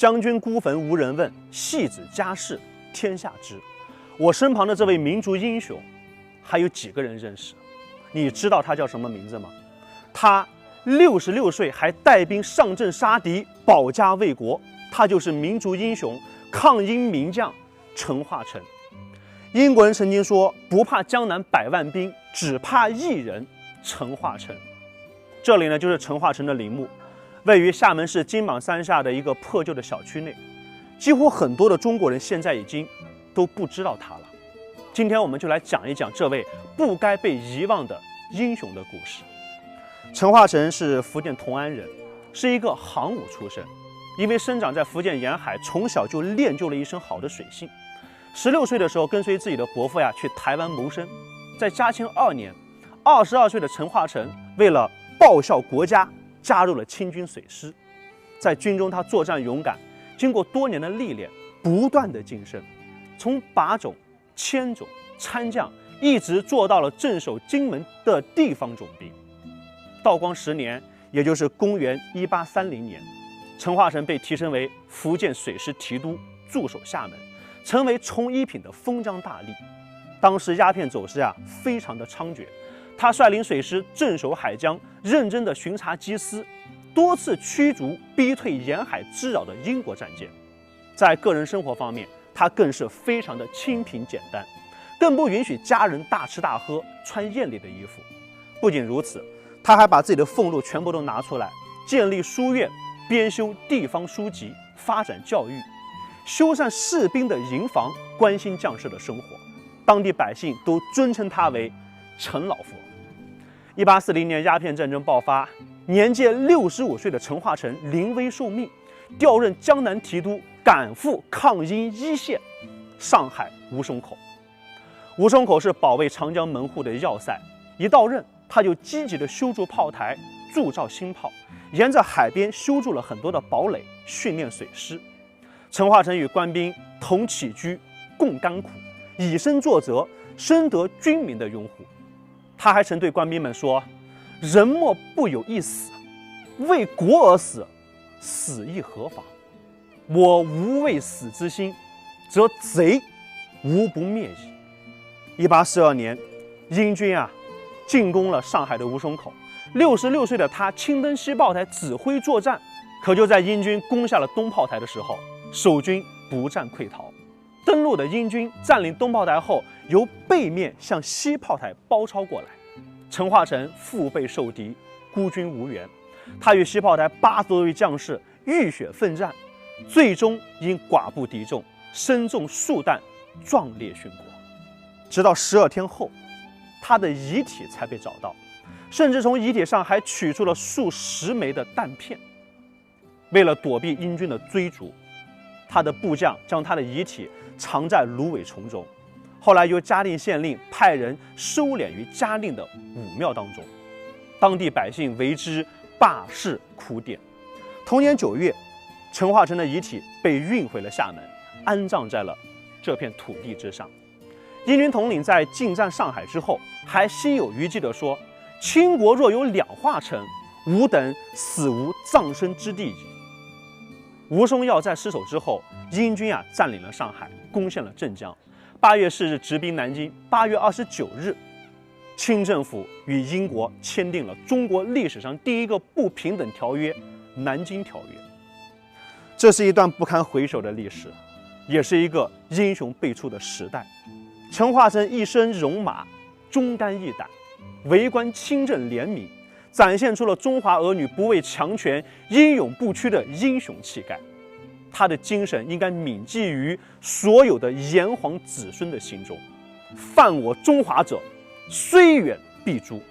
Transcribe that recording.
将军孤坟无人问，戏子家事天下知。我身旁的这位民族英雄，还有几个人认识？你知道他叫什么名字吗？他66岁还带兵上阵杀敌，保家卫国。他就是民族英雄、抗英名将陈化成。英国人曾经说，不怕江南百万兵，只怕一人陈化成。这里呢，就是陈化成的陵墓，位于厦门市金榜山下的一个破旧的小区内。几乎很多的中国人现在已经都不知道他了。今天我们就来讲一讲这位不该被遗忘的英雄的故事。陈化成是福建同安人，是一个行伍出身。因为生长在福建沿海，从小就练就了一身好的水性。16岁的时候，跟随自己的伯父去台湾谋生。在嘉庆2年，22岁的陈化成为了报效国家，加入了清军水师。在军中，他作战勇敢，经过多年的历练，不断的晋升，从把种、千种、参将，一直做到了镇守金门的地方总兵。道光10年，也就是公元1830年。陈化成被提升为福建水师提督，驻守厦门，成为从一品的封疆大吏。当时鸦片走私非常的猖獗，他率领水师镇守海疆，认真的巡查缉私，多次驱逐逼退沿海滋扰的英国战舰。在个人生活方面，他更是非常的清贫简单，更不允许家人大吃大喝，穿艳丽的衣服。不仅如此，他还把自己的俸禄全部都拿出来，建立书院，编修地方书籍，发展教育，修缮士兵的营房，关心将士的生活。当地百姓都尊称他为陈老佛。1840年鸦片战争爆发，年届65岁的陈化成临危受命，调任江南提督，赶赴抗英一线上海吴淞口。吴淞口是保卫长江门户的要塞，一到任他就积极的修筑炮台，铸造新炮，沿着海边修筑了很多的堡垒，训练水师。陈化成与官兵同起居，共甘苦，以身作则，深得军民的拥护。他还曾对官兵们说：“人莫不有一死，为国而死，死亦何妨？我无畏死之心，则贼无不灭矣。”1842年，英军进攻了上海的吴淞口。66岁的他亲登西炮台指挥作战，可就在英军攻下了东炮台的时候，守军不战溃逃。登陆的英军占领东炮台后，由背面向西炮台包抄过来。陈化成腹背受敌，孤军无援。他与西炮台80多位将士浴血奋战，最终因寡不敌众，身中数弹，壮烈殉国。直到12天后，他的遗体才被找到。甚至从遗体上还取出了数十枚的弹片。为了躲避英军的追逐，他的部将将他的遗体藏在芦苇丛中，后来由嘉定县令派人收敛于嘉定的武庙当中，当地百姓为之罢市哭奠。同年9月，陈化成的遗体被运回了厦门，安葬在了这片土地之上。英军统领在进占上海之后，还心有余悸地说：“倾国若有2化成，吾等死无葬身之地矣。”吴淞要在失守之后，英军占领了上海，攻陷了镇江。8月4日直逼南京。8月29日，清政府与英国签订了中国历史上第一个不平等条约《南京条约》。这是一段不堪回首的历史，也是一个英雄辈出的时代。陈化成一身戎马，忠肝义胆，为官清正廉明，展现出了中华儿女不畏强权、英勇不屈的英雄气概。他的精神应该铭记于所有的炎黄子孙的心中。犯我中华者，虽远必诛。